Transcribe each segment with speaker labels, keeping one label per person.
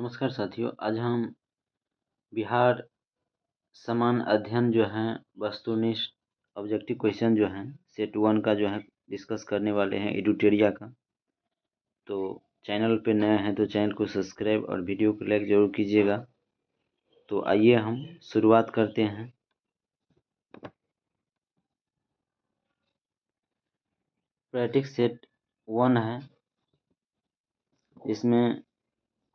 Speaker 1: नमस्कार साथियों, आज हम बिहार समान अध्ययन जो है वस्तुनिष्ठ ऑब्जेक्टिव क्वेश्चन जो हैं सेट 1 का जो है डिस्कस करने वाले हैं एडुटेरिया का। तो चैनल पे नए हैं तो चैनल को सब्सक्राइब और वीडियो को लाइक ज़रूर कीजिएगा। तो आइए हम शुरुआत करते हैं। प्रैक्टिस सेट 1 है, इसमें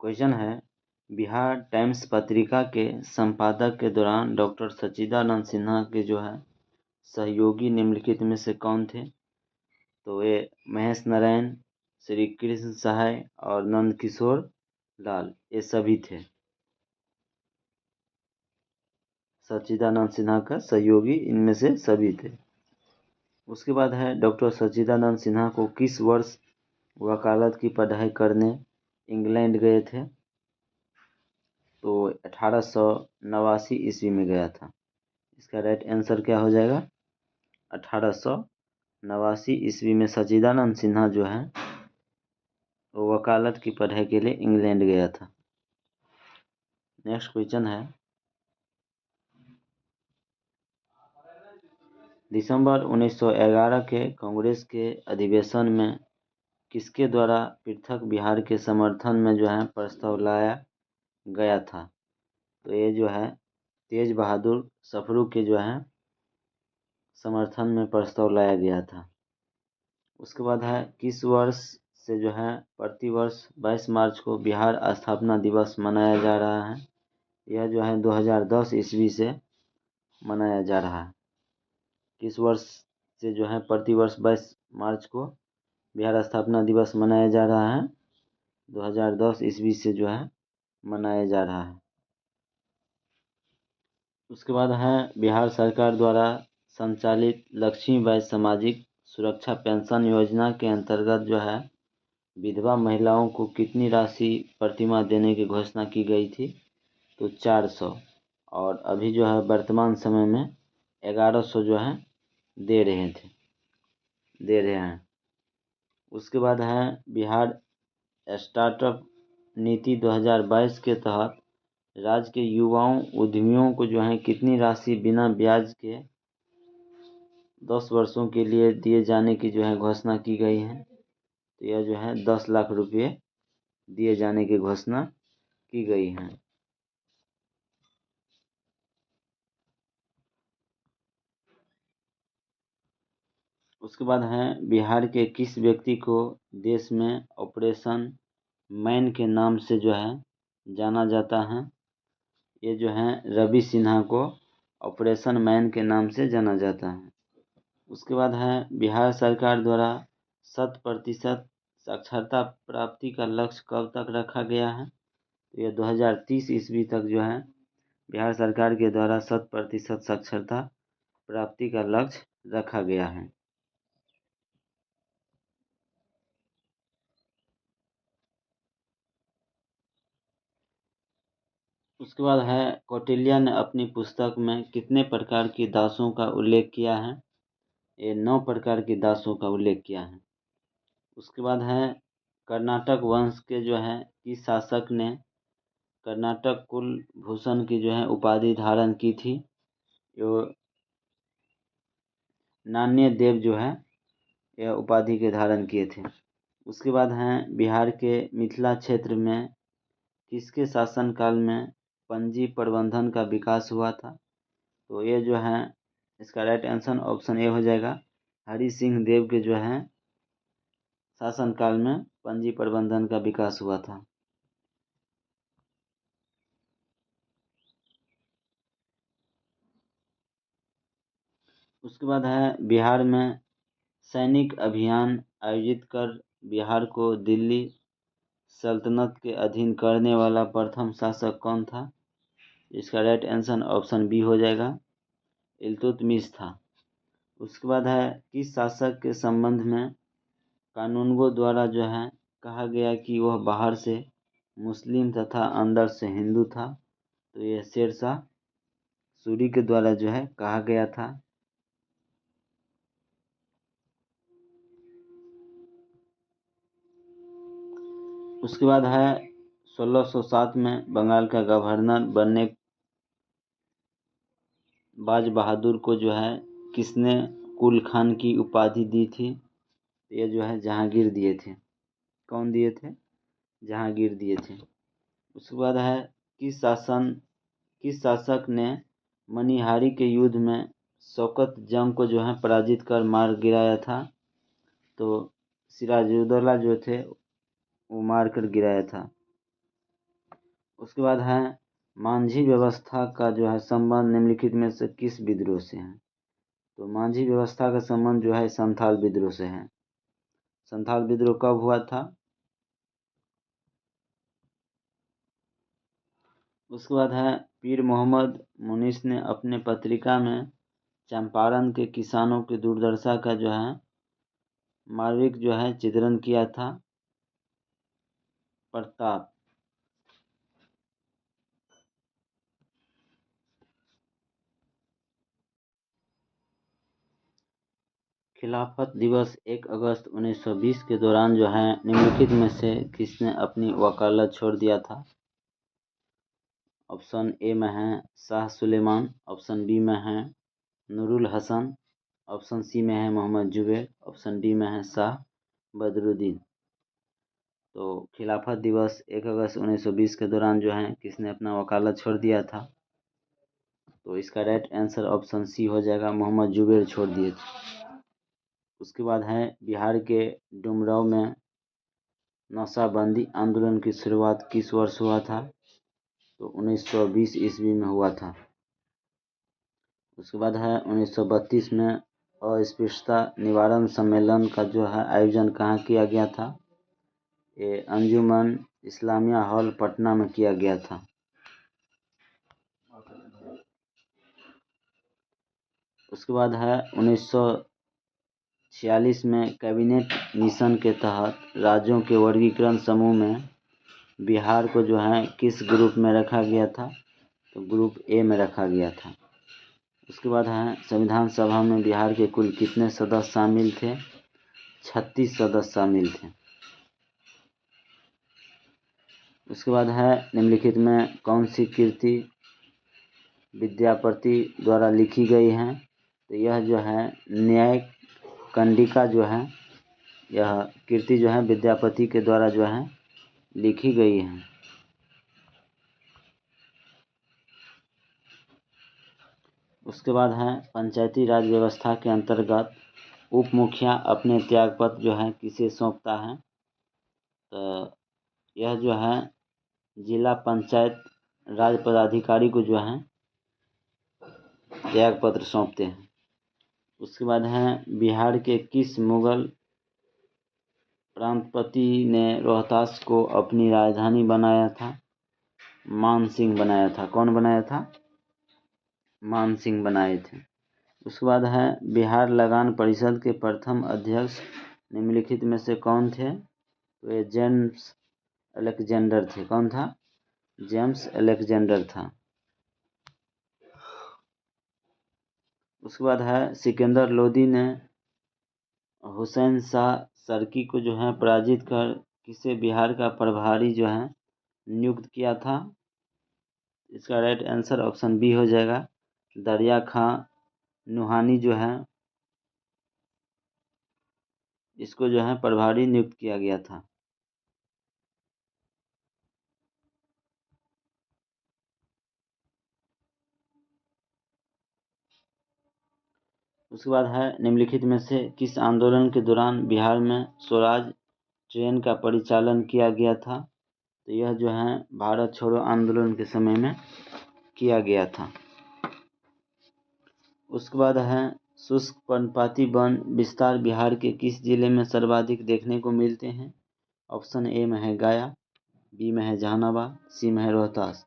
Speaker 1: क्वेश्चन है बिहार टाइम्स पत्रिका के संपादक के दौरान डॉक्टर सच्चिदानंद सिन्हा के जो है सहयोगी निम्नलिखित में से कौन थे। तो ये महेश नारायण, श्री कृष्ण सहाय और नंद किशोर लाल ये सभी थे। सच्चिदानंद सिन्हा का सहयोगी इनमें से सभी थे। उसके बाद है डॉक्टर सच्चिदानंद सिन्हा को किस वर्ष वकालत की पढ़ाई करने इंग्लैंड गए थे। तो 1889 ईस्वी में गया था। इसका राइट आंसर क्या हो जाएगा? 1889 ईस्वी में सच्चिदानंद सिन्हा जो है वो वकालत की पढ़ाई के लिए इंग्लैंड गया था। नेक्स्ट क्वेश्चन है दिसंबर 1911 के कांग्रेस के अधिवेशन में किसके द्वारा पृथक बिहार के समर्थन में जो है प्रस्ताव लाया गया था। तो ये जो है तेज बहादुर सफरू के जो है समर्थन में प्रस्ताव लाया गया था। उसके बाद है किस वर्ष से जो है प्रतिवर्ष 22 मार्च को बिहार स्थापना दिवस मनाया जा रहा है। यह जो है 2010 ईस्वी से मनाया जा रहा है। किस वर्ष से जो है प्रतिवर्ष 22 मार्च को बिहार स्थापना दिवस मनाया जा रहा है। 2010 ईस्वी से जो है मनाया जा रहा है। उसके बाद है बिहार सरकार द्वारा संचालित लक्ष्मीबाई सामाजिक सुरक्षा पेंशन योजना के अंतर्गत जो है विधवा महिलाओं को कितनी राशि प्रतिमाह देने की घोषणा की गई थी। तो 400, और अभी जो है वर्तमान समय में 1100 जो है दे रहे हैं। उसके बाद है बिहार स्टार्टअप नीति 2022 के तहत राज्य के युवाओं उद्यमियों को जो है कितनी राशि बिना ब्याज के 10 वर्षों के लिए दिए जाने की जो है घोषणा की गई है। तो यह जो है 10 लाख रुपये दिए जाने की घोषणा की गई है। उसके बाद है बिहार के किस व्यक्ति को देश में ऑपरेशन मैन के नाम से जो है जाना जाता है। ये जो है रवि सिन्हा को ऑपरेशन मैन के नाम से जाना जाता है। उसके बाद है बिहार सरकार द्वारा 100% साक्षरता प्राप्ति का लक्ष्य कब तक रखा गया है। तो यह 2030 ईस्वी तक जो है बिहार सरकार के द्वारा 100% साक्षरता प्राप्ति का लक्ष्य रखा गया है। उसके बाद है कौटिल्य ने अपनी पुस्तक में कितने प्रकार की दासों का उल्लेख किया है। ये 9 प्रकार की दासों का उल्लेख किया है। उसके बाद है कर्नाटक वंश के जो है किस शासक ने कर्नाटक कुलभूषण की जो है उपाधि धारण की थी। जो नान्य देव जो है यह उपाधि के धारण किए थे। उसके बाद हैं बिहार के मिथिला क्षेत्र में किसके शासनकाल में पंजी प्रबंधन का विकास हुआ था। तो ये जो है इसका राइट आंसर ऑप्शन ए हो जाएगा। हरि सिंह देव के जो है शासनकाल में पंजी प्रबंधन का विकास हुआ था। उसके बाद है बिहार में सैनिक अभियान आयोजित कर बिहार को दिल्ली सल्तनत के अधीन करने वाला प्रथम शासक कौन था। इसका राइट आंसर ऑप्शन बी हो जाएगा, इल्तुतमिश था। उसके बाद है किस शासक के संबंध में कानूनगो द्वारा जो है कहा गया कि वह बाहर से मुस्लिम तथा अंदर से हिंदू था। तो यह शेरशाह सूरी के द्वारा जो है कहा गया था। उसके बाद है 1607 में बंगाल का गवर्नर बनने बाज बहादुर को जो है किसने कुल खान की उपाधि दी थी? ये जो है जहांगीर दिए थे। कौन दिए थे? जहांगीर दिए थे। उसके बाद है किस शासक ने मनिहारी के युद्ध में शौकत जंग को जो है पराजित कर मार गिराया था? तो सिराजुद्दौला जो थे वो मार कर गिराया था। उसके बाद है मांझी व्यवस्था का जो है संबंध निम्नलिखित में से किस विद्रोह से है? तो मांझी व्यवस्था का संबंध जो है संथाल विद्रोह से है। संथाल विद्रोह कब हुआ था? उसके बाद है पीर मोहम्मद मुनीस ने अपने पत्रिका में चंपारण के किसानों की दुर्दशा का जो है मार्मिक जो है चित्रण किया था। प्रताप। खिलाफत दिवस 1 अगस्त 1920 के दौरान जो है निम्नलिखित में से किसने अपनी वकालत छोड़ दिया था? ऑप्शन ए में है शाह सुलेमान, ऑप्शन बी में है नूरुल हसन, ऑप्शन सी में है मोहम्मद जुबैर, ऑप्शन डी में है शाह बदरुद्दीन। तो खिलाफत दिवस 1 अगस्त 1920 के दौरान जो है किसने अपना वकालत छोड़ दिया था? तो इसका राइट आंसर ऑप्शन सी हो जाएगा, मोहम्मद जुबैर छोड़ दिए थे। उसके बाद है बिहार के डुमरांव में नशाबंदी आंदोलन की शुरुआत किस वर्ष हुआ था? तो 1920 ईस्वी में हुआ था। उसके बाद है 1932 में अस्पृश्यता निवारण सम्मेलन का जो है आयोजन कहाँ किया गया था? ये अंजुमन इस्लामिया हॉल पटना में किया गया था। उसके बाद है 1946 में कैबिनेट मिशन के तहत राज्यों के वर्गीकरण समूह में बिहार को जो है किस ग्रुप में रखा गया था? तो ग्रुप ए में रखा गया था। उसके बाद है संविधान सभा में बिहार के कुल कितने सदस्य शामिल थे? 36 सदस्य शामिल थे। उसके बाद है निम्नलिखित में कौन सी कृति विद्यापति द्वारा लिखी गई है? तो यह जो है न्याय कंडिका जो है यह कृति जो है विद्यापति के द्वारा जो है लिखी गई है। उसके बाद है पंचायती राज व्यवस्था के अंतर्गत उप मुखिया अपने त्यागपत्र जो है किसे सौंपता है? तो यह जो है जिला पंचायत राज पदाधिकारी को जो है त्यागपत्र सौंपते हैं। उसके बाद है बिहार के किस मुगल प्रांतपति ने रोहतास को अपनी राजधानी बनाया था? मान सिंह बनाया था। कौन बनाया था? मान सिंह बनाए थे। उसके बाद है बिहार लगान परिषद के प्रथम अध्यक्ष निम्नलिखित में से कौन थे? तो ये जेम्स अलेक्जेंडर थे। कौन था? जेम्स अलेक्जेंडर था। उसके बाद है सिकंदर लोदी ने हुसैन शाह सर्की को जो है पराजित कर किसे बिहार का प्रभारी जो है नियुक्त किया था? इसका राइट आंसर ऑप्शन बी हो जाएगा, दरिया खां नुहानी जो है इसको जो है प्रभारी नियुक्त किया गया था। उसके बाद है निम्नलिखित में से किस आंदोलन के दौरान बिहार में स्वराज ट्रेन का परिचालन किया गया था? तो यह जो है भारत छोड़ो आंदोलन के समय में किया गया था। उसके बाद है शुष्क पर्णपाती वन विस्तार बिहार के किस जिले में सर्वाधिक देखने को मिलते हैं? ऑप्शन ए में है गया, बी में है जहानाबाद, सी में है रोहतास।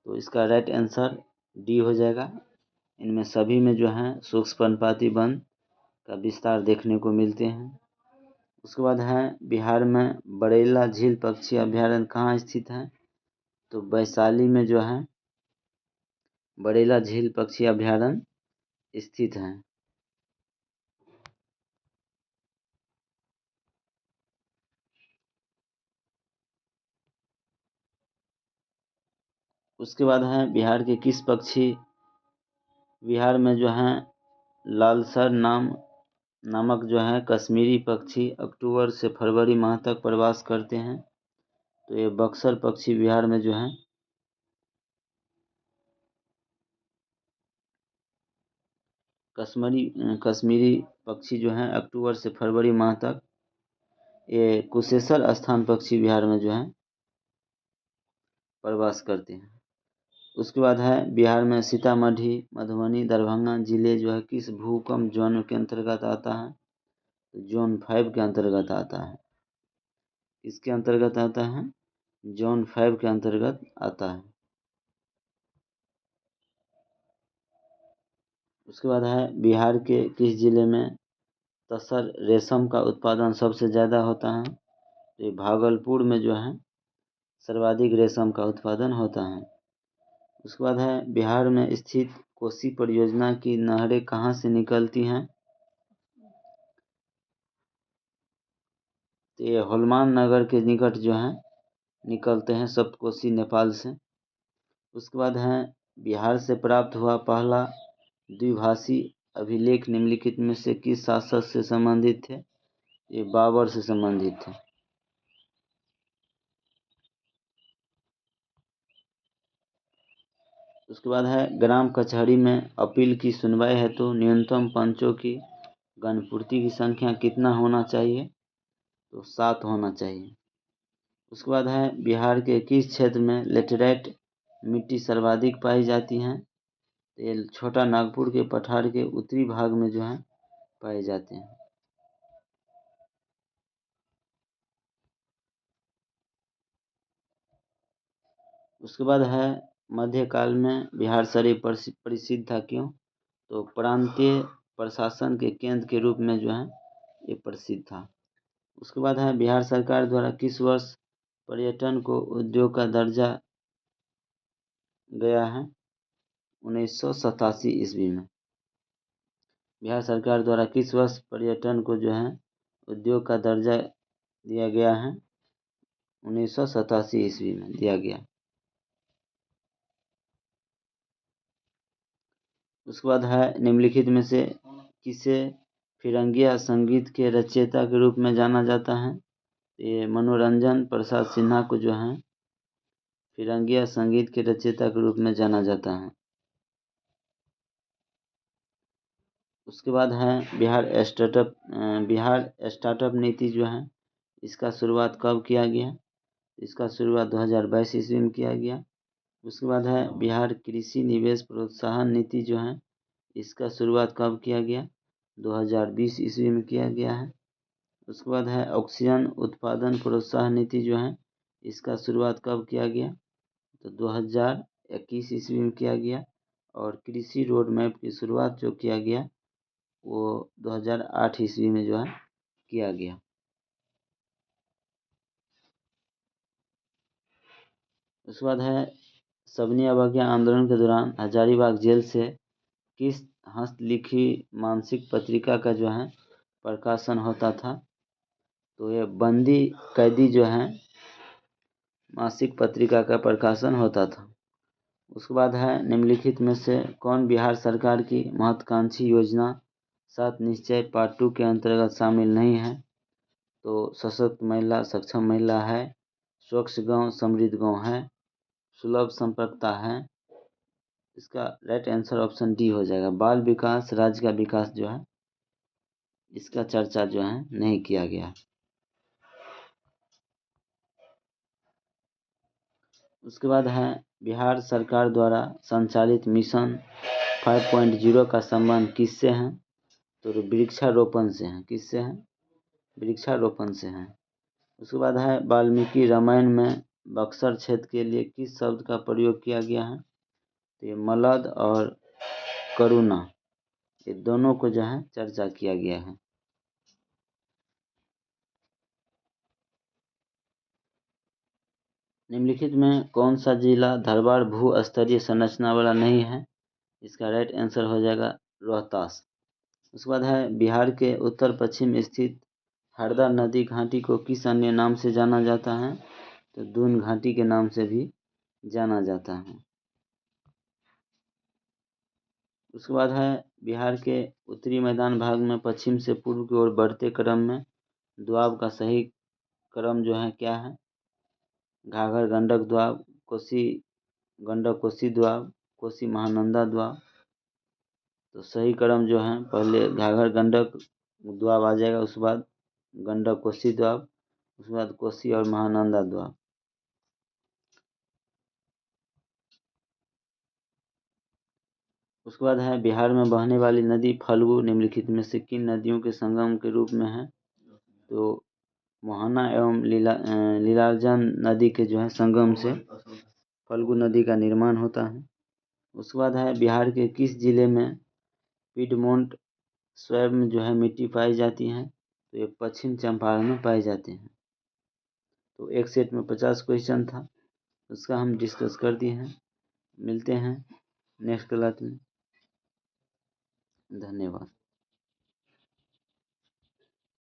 Speaker 1: तो इसका राइट आंसर डी हो जाएगा। इनमें सभी में जो है शुष्क पर्णपाती वन का विस्तार देखने को मिलते हैं। उसके बाद है बिहार में बरेला झील पक्षी अभयारण्य कहाँ स्थित है? तो वैशाली में जो है बरेला झील पक्षी अभयारण्य स्थित है। उसके बाद है बिहार के किस पक्षी बिहार में जो है लालसर नामक जो है कश्मीरी पक्षी अक्टूबर से फरवरी माह तक प्रवास करते हैं। तो ये बक्सर पक्षी बिहार में जो है कश्मीरी पक्षी जो है अक्टूबर से फरवरी माह तक, ये कुशेश्वर स्थान पक्षी बिहार में जो है प्रवास करते हैं। उसके बाद है बिहार में सीतामढ़ी, मधुबनी, दरभंगा जिले जो है किस भूकंप जोन के अंतर्गत आता है? तो जोन 5 के अंतर्गत आता है। इसके अंतर्गत आता है जोन 5 के अंतर्गत आता है। उसके बाद है बिहार के किस जिले में तसर रेशम का उत्पादन सबसे ज़्यादा होता है? तो ये भागलपुर में जो है सर्वाधिक रेशम का उत्पादन होता है। उसके बाद है बिहार में स्थित कोसी परियोजना की नहरें कहाँ से निकलती हैं? तो ये हनुमान नगर के निकट जो है निकलते हैं सप्तकोसी नेपाल से। उसके बाद है बिहार से प्राप्त हुआ पहला द्विभाषी अभिलेख निम्नलिखित में से किस शासक से संबंधित थे? ये बाबर से संबंधित थे। उसके बाद है ग्राम कचहरी में अपील की सुनवाई है तो न्यूनतम पंचों की गणपूर्ति की संख्या कितना होना चाहिए? तो 7 होना चाहिए। उसके बाद है बिहार के किस क्षेत्र में लेटेराइट मिट्टी सर्वाधिक पाई जाती हैं? तो ये छोटा नागपुर के पठार के उत्तरी भाग में जो है पाए जाते हैं। उसके बाद है मध्यकाल में बिहार शरीफ प्रसिद्ध था क्यों? तो प्रांतीय प्रशासन के केंद्र के रूप में जो है ये प्रसिद्ध था। उसके बाद है बिहार सरकार द्वारा किस वर्ष पर्यटन को उद्योग का दर्जा गया है? 1987 ईस्वी में। बिहार सरकार द्वारा किस वर्ष पर्यटन को जो है उद्योग का दर्जा दिया गया है? 1987 ईस्वी में दिया गया। उसके बाद है निम्नलिखित में से किसे फिरंगिया संगीत के रचयिता के रूप में जाना जाता है? ये मनोरंजन प्रसाद सिन्हा को जो है फिरंगिया संगीत के रचयिता के रूप में जाना जाता है। उसके बाद है बिहार स्टार्टअप नीति जो है इसका शुरुआत कब किया गया? इसका शुरुआत 2022 ईस्वी में किया गया। उसके बाद है बिहार कृषि निवेश प्रोत्साहन नीति जो है इसका शुरुआत कब किया गया? 2020 ईस्वी में किया गया है। उसके बाद है ऑक्सीजन उत्पादन प्रोत्साहन नीति जो है इसका शुरुआत कब किया गया? तो 2021 ईस्वी में किया गया। और कृषि रोड मैप की शुरुआत जो किया गया वो 2008 ईस्वी में जो है किया गया। उसके बाद है सबनी अवज्ञा आंदोलन के दौरान हजारीबाग जेल से किस हस्तलिखी मासिक पत्रिका का जो है प्रकाशन होता था? तो ये बंदी कैदी जो है मासिक पत्रिका का प्रकाशन होता था। उसके बाद है निम्नलिखित में से कौन बिहार सरकार की महत्वाकांक्षी योजना 7 निश्चय पार्ट 2 के अंतर्गत शामिल नहीं है? तो सशक्त महिला सक्षम महिला है, स्वच्छ गांव समृद्ध गांव है, सुलभ संपर्कता है। इसका राइट आंसर ऑप्शन डी हो जाएगा। बाल विकास राज्य का विकास जो है इसका चर्चा जो है नहीं किया गया। उसके बाद है बिहार सरकार द्वारा संचालित मिशन 5.0 का संबंध किससे है? तो वृक्षारोपण से है। किससे है? वृक्षारोपण से है। उसके बाद है वाल्मीकि रामायण में बक्सर क्षेत्र के लिए किस शब्द का प्रयोग किया गया है? तो ये मलद और करुणा, ये दोनों को जो है चर्चा किया गया है। निम्नलिखित में कौन सा जिला धरवाड़ भू स्तरीय संरचना वाला नहीं है? इसका राइट आंसर हो जाएगा रोहतास। उसके बाद है बिहार के उत्तर पश्चिम स्थित हरदा नदी घाटी को किस अन्य नाम से जाना जाता है? तो दून घाटी के नाम से भी जाना जाता है। उसके बाद है बिहार के उत्तरी मैदान भाग में पश्चिम से पूर्व की ओर बढ़ते क्रम में दोआब का सही क्रम जो है क्या है? घाघर गंडक दोआब, कोसी गंडक कोसी दोआब, कोसी महानंदा दोआब। तो सही क्रम जो है पहले घाघर गंडक दोआब आ जाएगा, उसके बाद गंडक कोसी दोआब, उसके बाद कोसी और महानंदा दोआब। उसके बाद है बिहार में बहने वाली नदी फल्गु निम्नलिखित में से किन नदियों के संगम के रूप में है? तो मोहना एवं लीलाजन नदी के जो है संगम से फल्गु नदी का निर्माण होता है। उसके बाद है बिहार के किस जिले में पिडमोंट स्वैब में जो है मिट्टी पाई जाती है? तो ये पश्चिम चंपारण में पाए जाते हैं। तो एक सेट में 50 क्वेश्चन था, उसका हम डिस्कस कर दिए हैं। मिलते हैं नेक्स्ट क्लास में। धन्यवाद।